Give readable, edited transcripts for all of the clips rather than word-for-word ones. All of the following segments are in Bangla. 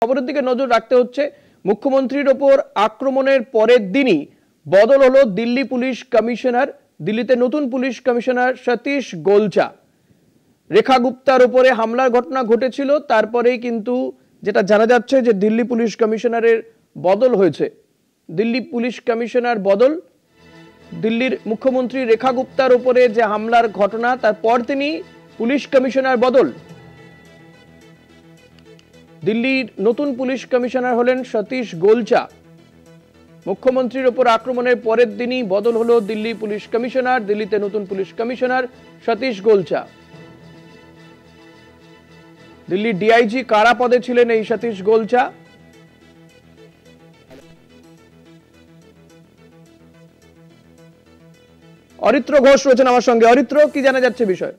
খবরের দিকে নজর রাখতে হচ্ছে। মুখ্যমন্ত্রীর ওপর আক্রমণের পরের দিনই বদল হলো দিল্লি পুলিশ কমিশনার। দিল্লিতে নতুন পুলিশ কমিশনার সতীশ গোলচা। রেখা গুপ্তার উপরে হামলার ঘটনা ঘটেছিল, তারপরেই কিন্তু যেটা জানা যাচ্ছে যে দিল্লি পুলিশ কমিশনারের বদল হয়েছে। দিল্লি পুলিশ কমিশনার বদল, দিল্লির মুখ্যমন্ত্রী রেখা গুপ্তার উপরে যে হামলার ঘটনা তারপর তিনি পুলিশ কমিশনার বদল। দিল্লির নতুন পুলিশ কমিশনার হলেন সতীশ গোলচা। মুখ্যমন্ত্রীর উপর আক্রমণের পরের দিনই বদল হলো দিল্লি পুলিশ কমিশনার। দিল্লিতে নতুন police commissioner Satish Golcha. Delhi DIG কারা পদে ছিলেন এই সতীশ গোলচা? অরিত্র ঘোষ রয়েছেন আমার সঙ্গে। অরিত্র, কি জানা যাচ্ছে বিষয়?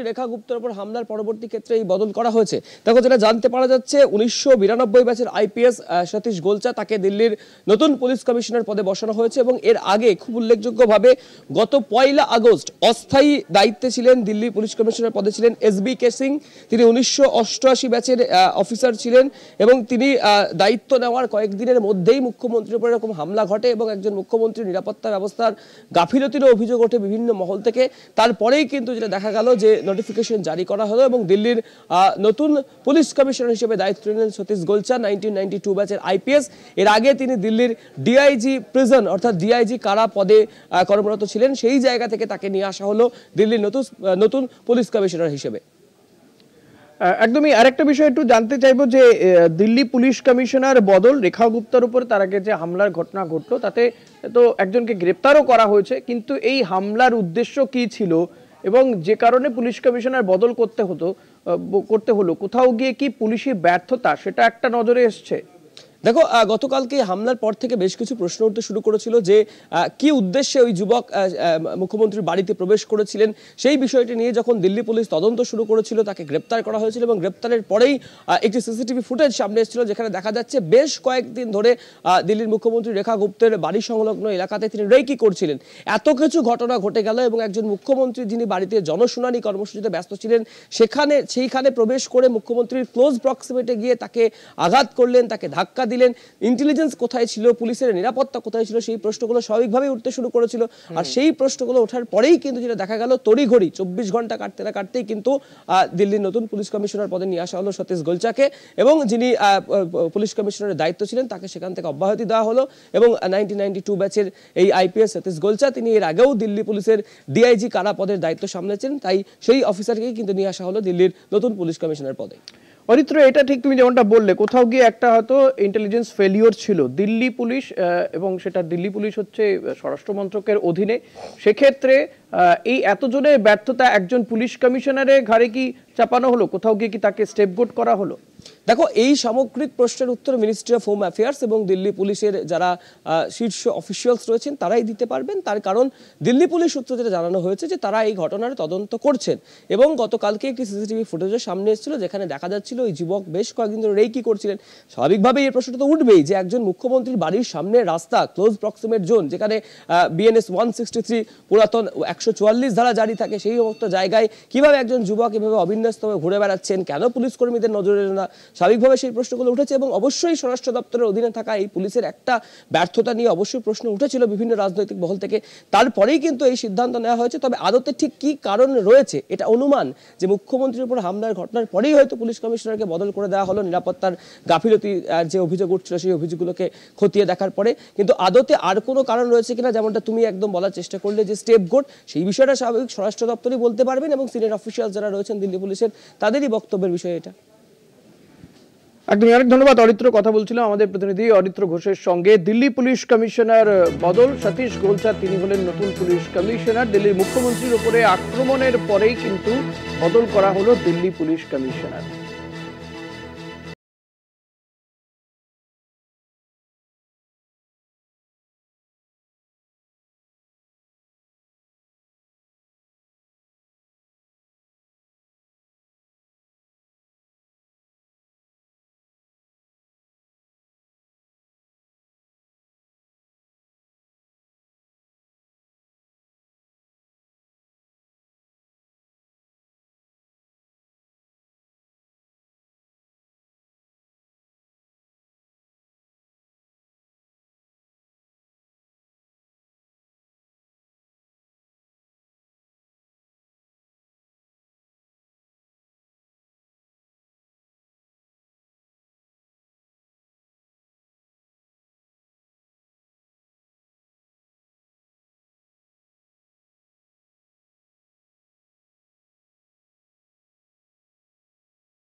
রেখা গুপ্তার উপর হামলার পরবর্তী ক্ষেত্রে এই বদল করা হয়েছে। দেখো, যেটা জানতে পারা যাচ্ছে 1992 ব্যাচের আইপিএস সতীশ গোলচা, তাকে দিল্লির নতুন পুলিশ কমিশনার পদে বসানো হয়েছে এবং এর আগে খুব উল্লেখযোগ্যভাবে গত 1 আগস্ট অস্থায়ী দায়িত্বে ছিলেন, দিল্লি পুলিশ কমিশনার পদে ছিলেন SBK সিং। তিনি 1988 ব্যাচের অফিসার ছিলেন এবং তিনি দায়িত্ব নেওয়ার কয়েকদিনের মধ্যেই মুখ্যমন্ত্রীর উপর এরকম হামলা ঘটে এবং একজন মুখ্যমন্ত্রীর নিরাপত্তা ব্যবস্থার গাফিলতিরও অভিযোগ ওঠে বিভিন্ন মহল থেকে। তারপরেই কিন্তু যেটা দেখা গেল যে নোটিফিকেশন জারি করা হলো এবং দিল্লির নতুন পুলিশ কমিশনার হিসেবে দায়িত্ব নিলেন সতীশ গোলচা, 1992 ব্যাচের আইপিএস। এর আগে তিনি দিল্লির ডিআইজি প্রিজন অর্থাৎ ডিআইজি কারা পদে কর্মরত ছিলেন। সেই জায়গা থেকে তাকে নিয়ে আসা হলো দিল্লির নতুন পুলিশ কমিশনার হিসেবে। একদমই। আরেকটা বিষয় একটু জানতে চাইবো যে দিল্লি পুলিশ কমিশনার বদল, রেখা গুপ্তার উপর তার আগে যে হামলার ঘটনা ঘটলো তাতে তো একজনকে গ্রেপ্তারও করা হয়েছে, কিন্তু এই হামলার উদ্দেশ্য কি ছিল এবং যে কারণে পুলিশ কমিশনার বদল করতে হলো, কোথাও গিয়ে কি পুলিশি ব্যর্থতা, সেটা একটা নজরে এসছে? দেখো, গতকালকে হামলার পর থেকে বেশ কিছু প্রশ্ন উঠতে শুরু করেছিল যে কি উদ্দেশ্যে ওই যুবক মুখ্যমন্ত্রীর বাড়িতে প্রবেশ করেছিলেন। সেই বিষয়টি নিয়ে যখন দিল্লি পুলিশ তদন্ত শুরু করেছিল, তাকে গ্রেপ্তার করা হয়েছিল এবং গ্রেপ্তারের পরেই একটি সিসিটিভি ফুটেজ সামনে এসেছিল, যেখানে দেখা যাচ্ছে বেশ কয়েকদিন ধরে দিল্লির মুখ্যমন্ত্রী রেখা গুপ্তের বাড়ি সংলগ্ন এলাকাতে তিনি রেকি করছিলেন। এত কিছু ঘটনা ঘটে গেল এবং একজন মুখ্যমন্ত্রী যিনি বাড়িতে জনশুনানি কর্মসূচিতে ব্যস্ত ছিলেন, সেইখানে প্রবেশ করে মুখ্যমন্ত্রীর ক্লোজ প্রক্সিমিটি গিয়ে তাকে আঘাত করলেন, তাকে ধাক্কা দিলেন। ইন্টেলিজেন্স কোথায় ছিল, পুলিশের নিরাপত্তা কোথায় ছিল, সেই প্রশ্নগুলো স্বাভাবিকভাবেই উঠতে শুরু করেছিল। আর সেই প্রশ্নগুলো ওঠার পরেই কিন্তু যেটা দেখা গেল, তড়িঘড়ি 24 ঘন্টা কাটতে না কাটতেই কিন্তু দিল্লির নতুন পুলিশ কমিশনার পদে নিয়ে আসা হলো সতীশ গোলচাকে এবং যিনি পুলিশ কমিশনারের দায়িত্ব ছিলেন তাকে সেখান থেকে অব্যাহতি দেওয়া হলো এবং 1992 ব্যাচের এই আইপিএস সতীশ গোলচা, তিনি এর আগেও দিল্লি পুলিশের ডিআইজি কারা পদের দায়িত্ব সামলেছেন, তাই সেই অফিসারকেই কিন্তু নিয়ে আসা হলো দিল্লির নতুন পুলিশ কমিশনার পদে। অরিত্র, এটা ঠিক তুমি যেমনটা বললে, কোথাও গিয়ে একটা হয়তো ইন্টেলিজেন্স ফেলিওর ছিল দিল্লি পুলিশ, এবং সেটা দিল্লি পুলিশ হচ্ছে স্বরাষ্ট্র মন্ত্রকের অধীনে। সেক্ষেত্রে এই এতজনের ব্যর্থতা একজন পুলিশ কমিশনারের ঘাড়ে কি চাপানো হলো? কোথাও গিয়ে কি তাকে স্টেপগোট করা হলো? দেখো, এই সামগ্রিক প্রশ্নের উত্তর মিনিস্ট্রি অফ হোম অ্যাফেয়ার্স এবং দিল্লি পুলিশের যারা শীর্ষ অফিসিয়ালস রয়েছেন তারাই দিতে পারবেন। তার কারণ দিল্লি পুলিশ সূত্রে যেটা জানানো হয়েছে যে তারা এই ঘটনার তদন্ত করছেন এবং গতকালকে একটি সিসিটিভি ফুটেজের সামনে এসেছিল, যেখানে দেখা যাচ্ছিল ওই যুবক বেশ কয়েকদিন ধরে রেকি করছিলেন। স্বাভাবিকভাবেই এই প্রশ্নটা তো উঠবেই যে একজন মুখ্যমন্ত্রীর বাড়ির সামনে রাস্তা, ক্লোজ প্রক্সিমেট জোন, যেখানে BNS 163 পুরাতন 144 ধারা জারি থাকে, সেই সমস্ত জায়গায় কিভাবে একজন যুবক এভাবে অবিন্যস্তভাবে ঘুরে বেড়াচ্ছেন, কেন পুলিশ কর্মীদের নজরে এলো না? স্বাভাবিকভাবে সেই প্রশ্নগুলো উঠেছে এবং অবশ্যই স্বরাষ্ট্র দপ্তরের অধীনে থাকা এই পুলিশের একটা ব্যর্থতা নিয়ে অবশ্যই প্রশ্ন উঠেছিল বিভিন্ন রাজনৈতিক মহল থেকে। তারপরেই কিন্তু এই সিদ্ধান্ত নেওয়া হয়েছে। তবে আদতে ঠিক কি কারণ রয়েছে এটা অনুমান যে মুখ্যমন্ত্রীর উপর হামলার ঘটনার পরেই হয়তো পুলিশ কমিশনারকে বদল করে দেওয়া হলো নিরাপত্তার গাফিলতি যে অভিযোগ উঠছিল সেই অভিযোগগুলোকে খতিয়ে দেখার পরে। কিন্তু আদতে আর কোনো কারণ রয়েছে কিনা, যেমনটা তুমি একদম বলার চেষ্টা করলে যে স্টেপগোট, সেই বিষয়টা স্বাভাবিক স্বরাষ্ট্র দপ্তরই বলতে পারবেন এবং সিনিয়র অফিসিয়াল যারা রয়েছেন দিল্লি পুলিশের তাদেরই বক্তব্যের বিষয় এটা। একদমই। অনেক ধন্যবাদ অরিত্র। কথা বলছিলাম আমাদের প্রতিনিধি অরিত্র ঘোষের সঙ্গে। দিল্লি পুলিশ কমিশনার বদল, সতীশ গোলচা তিনি হলেন নতুন পুলিশ কমিশনার। দিল্লির মুখ্যমন্ত্রীর উপরে আক্রমণের পরেই কিন্তু বদল করা হলো দিল্লি পুলিশ কমিশনার।